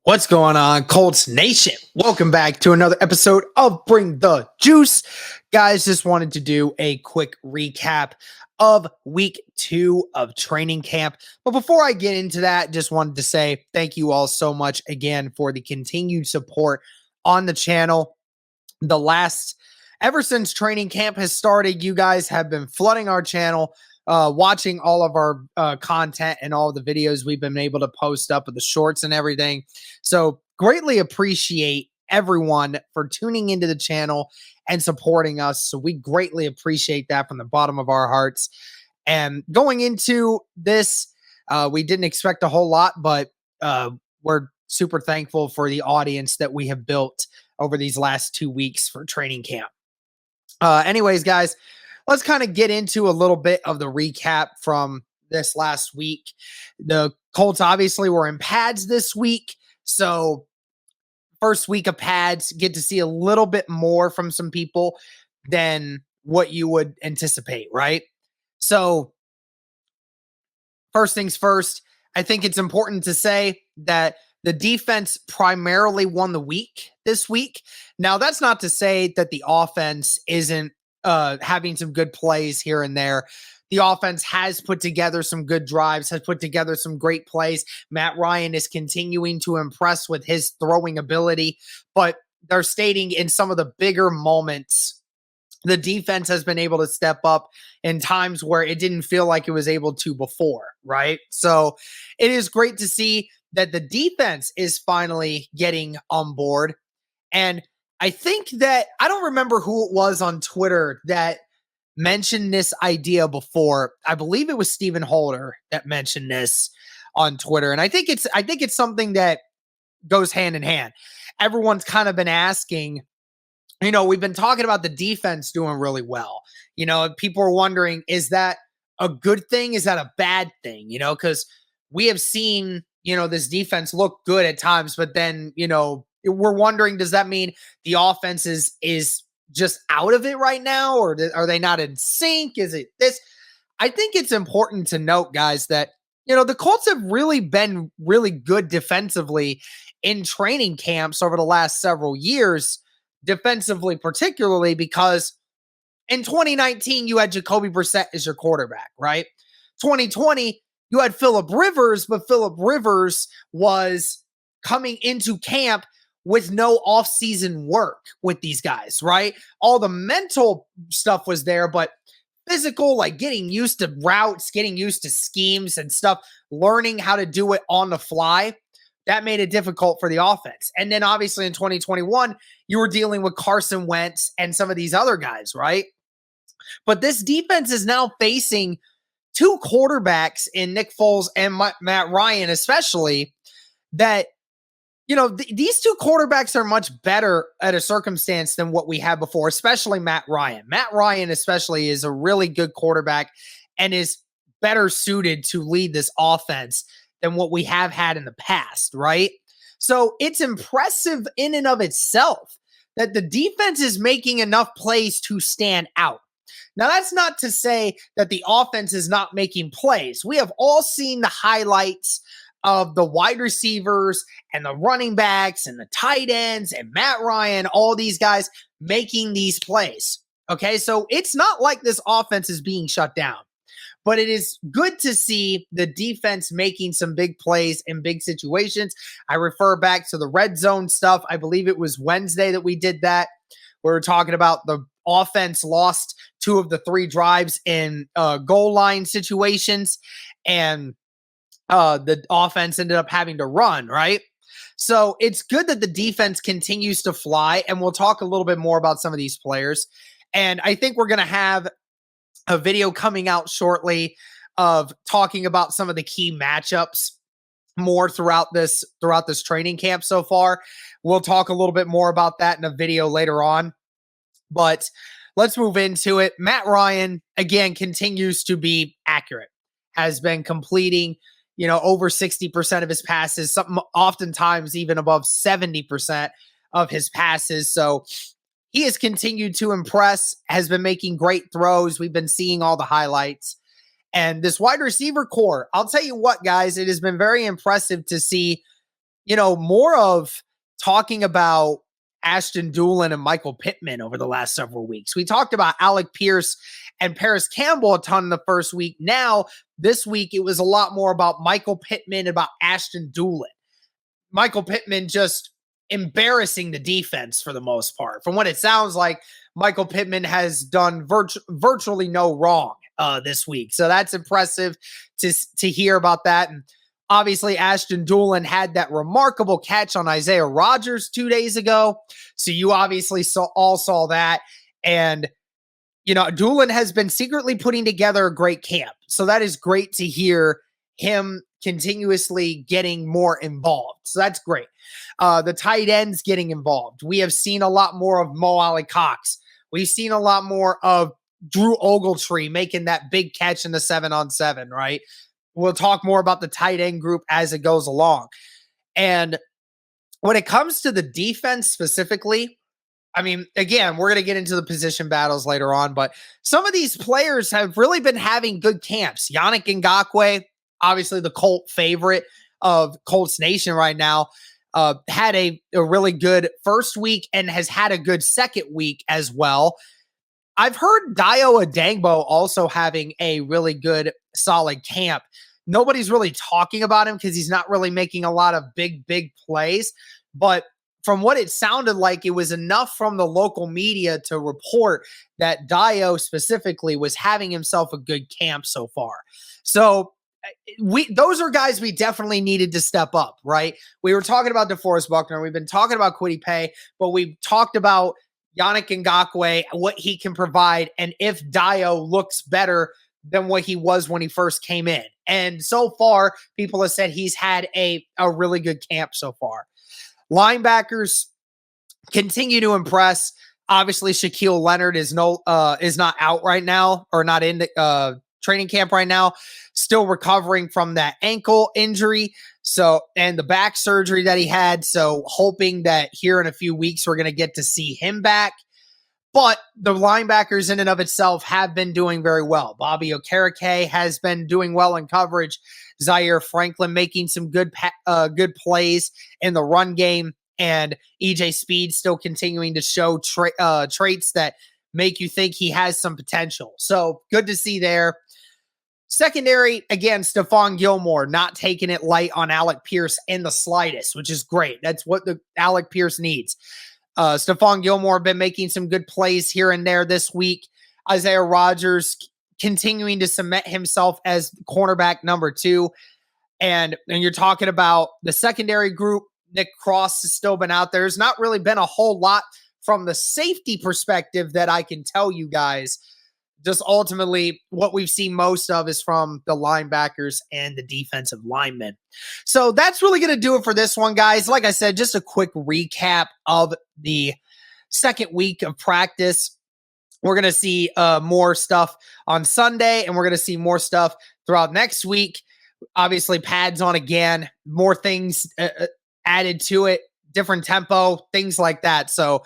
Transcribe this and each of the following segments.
What's going on, Colts Nation? Welcome back to another episode of Bring the Juice. Guys, just wanted to do a quick recap of week 2 of training camp. But before I get into that, just wanted to say thank you all so much again for the continued support on the channel. Ever since training camp has started, you guys have been flooding our channel, watching all of our content and all the videos we've been able to post up with the shorts and everything. So greatly appreciate everyone for tuning into the channel and supporting us. So we greatly appreciate that from the bottom of our hearts. And going into this, we didn't expect a whole lot, but we're super thankful for the audience that we have built over these last 2 weeks for training camp. Anyways, guys, let's kind of get into a little bit of the recap from this last week. The Colts obviously were in pads this week. So first week of pads, get to see a little bit more from some people than what you would anticipate, right? So first things first, I think it's important to say that the defense primarily won the week this week. Now, that's not to say that the offense isn't having some good plays here and there. The offense has put together some good drives, has put together some great plays. Matt Ryan is continuing to impress with his throwing ability, but they're stating in some of the bigger moments, the defense has been able to step up in times where it didn't feel like it was able to before, right? So it is great to see that the defense is finally getting on board. And I think that I don't remember who it was on Twitter that mentioned this idea before. I believe it was Stephen Holder that mentioned this on Twitter. And I think it's something that goes hand in hand. Everyone's kind of been asking, we've been talking about the defense doing really well. People are wondering, is that a good thing? Is that a bad thing? Because we have seen, this defense look good at times, but then, we're wondering, does that mean the offense is just out of it right now? Or are they not in sync? Is it this? I think it's important to note, guys, that, the Colts have really been really good defensively in training camps over the last several years, defensively particularly, because in 2019, you had Jacoby Brissett as your quarterback, right? 2020, you had Phillip Rivers, but Phillip Rivers was coming into camp with no offseason work with these guys, right? All the mental stuff was there, but physical, like getting used to routes, getting used to schemes and stuff, learning how to do it on the fly, that made it difficult for the offense. And then obviously in 2021, you were dealing with Carson Wentz and some of these other guys, right? But this defense is now facing two quarterbacks in Nick Foles and Matt Ryan, especially, that these two quarterbacks are much better at a circumstance than what we had before, especially Matt Ryan. Matt Ryan especially is a really good quarterback and is better suited to lead this offense than what we have had in the past, right? So it's impressive in and of itself that the defense is making enough plays to stand out. Now, that's not to say that the offense is not making plays. We have all seen the highlights of the wide receivers and the running backs and the tight ends and Matt Ryan, all these guys making these plays. Okay, so it's not like this offense is being shut down, but it is good to see the defense making some big plays in big situations. I refer back to the red zone stuff. I believe it was Wednesday that we did that. We were talking about the offense lost 2 of the 3 drives in goal line situations, and the offense ended up having to run, right? So it's good that the defense continues to fly, and we'll talk a little bit more about some of these players. And I think we're going to have a video coming out shortly of talking about some of the key matchups more throughout this training camp so far. We'll talk a little bit more about that in a video later on, but let's move into it. Matt Ryan, again, continues to be accurate, has been completing over 60% of his passes, something oftentimes even above 70% of his passes. So he has continued to impress, has been making great throws. We've been seeing all the highlights. And this wide receiver core, I'll tell you what, guys, it has been very impressive to see more of talking about Ashton Doolin and Michael Pittman over the last several weeks. We talked about Alec Pierce and Paris Campbell a ton in the first week. Now, this week, it was a lot more about Michael Pittman and about Ashton Doolin. Michael Pittman just embarrassing the defense for the most part. From what it sounds like, Michael Pittman has done virtually no wrong this week. So that's impressive to hear about that. And obviously, Ashton Doolin had that remarkable catch on Isaiah Rodgers 2 days ago. So you obviously all saw that. And, Doolin has been secretly putting together a great camp. So that is great to hear him continuously getting more involved. So that's great. The tight ends getting involved. We have seen a lot more of Alie-Cox. We've seen a lot more of Drew Ogletree making that big catch in the 7-on-7, right? We'll talk more about the tight end group as it goes along. And when it comes to the defense specifically, I mean, again, we're going to get into the position battles later on, but some of these players have really been having good camps. Yannick Ngakoue, obviously the Colt favorite of Colts Nation right now, had a really good first week and has had a good second week as well. I've heard Dayo Adangbo also having a really good, solid camp. Nobody's really talking about him because he's not really making a lot of big plays. But from what it sounded like, it was enough from the local media to report that Dayo specifically was having himself a good camp so far. So those are guys we definitely needed to step up, right? We were talking about DeForest Buckner. We've been talking about Kwity Paye, but we've talked about Yannick Ngakoue, what he can provide, and if Dayo looks better than what he was when he first came in. And so far, people have said he's had a really good camp so far. Linebackers continue to impress. Obviously, Shaquille Leonard is not out right now, or not in the training camp right now, still recovering from that ankle injury. So, and the back surgery that he had. So hoping that here in a few weeks, we're going to get to see him back. But the linebackers in and of itself have been doing very well. Bobby Okereke has been doing well in coverage. Zaire Franklin making some good plays in the run game. And EJ Speed still continuing to show traits that make you think he has some potential. So good to see there. Secondary, again, Stephon Gilmore not taking it light on Alec Pierce in the slightest, which is great. That's what the Alec Pierce needs. Stephon Gilmore been making some good plays here and there this week. Isaiah Rodgers continuing to cement himself as cornerback number 2. And you're talking about the secondary group. Nick Cross has still been out there. There's not really been a whole lot from the safety perspective that I can tell you guys. Just ultimately what we've seen most of is from the linebackers and the defensive linemen. So that's really going to do it for this one, guys. Like I said, just a quick recap of the second week of practice. We're going to see more stuff on Sunday, and we're going to see more stuff throughout next week. Obviously, pads on again, more things added to it, different tempo, things like that. So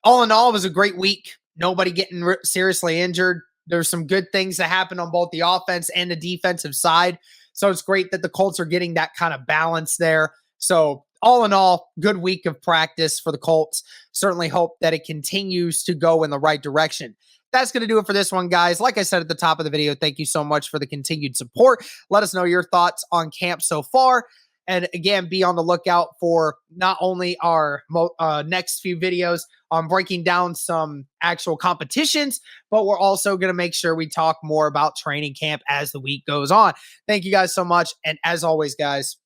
all in all, it was a great week. Nobody getting seriously injured. There's some good things that happened on both the offense and the defensive side. So it's great that the Colts are getting that kind of balance there. So all in all, good week of practice for the Colts. Certainly hope that it continues to go in the right direction. That's going to do it for this one, guys. Like I said at the top of the video, thank you so much for the continued support. Let us know your thoughts on camp so far. And again, be on the lookout for not only our next few videos on breaking down some actual competitions, but we're also going to make sure we talk more about training camp as the week goes on. Thank you guys so much. And as always, guys,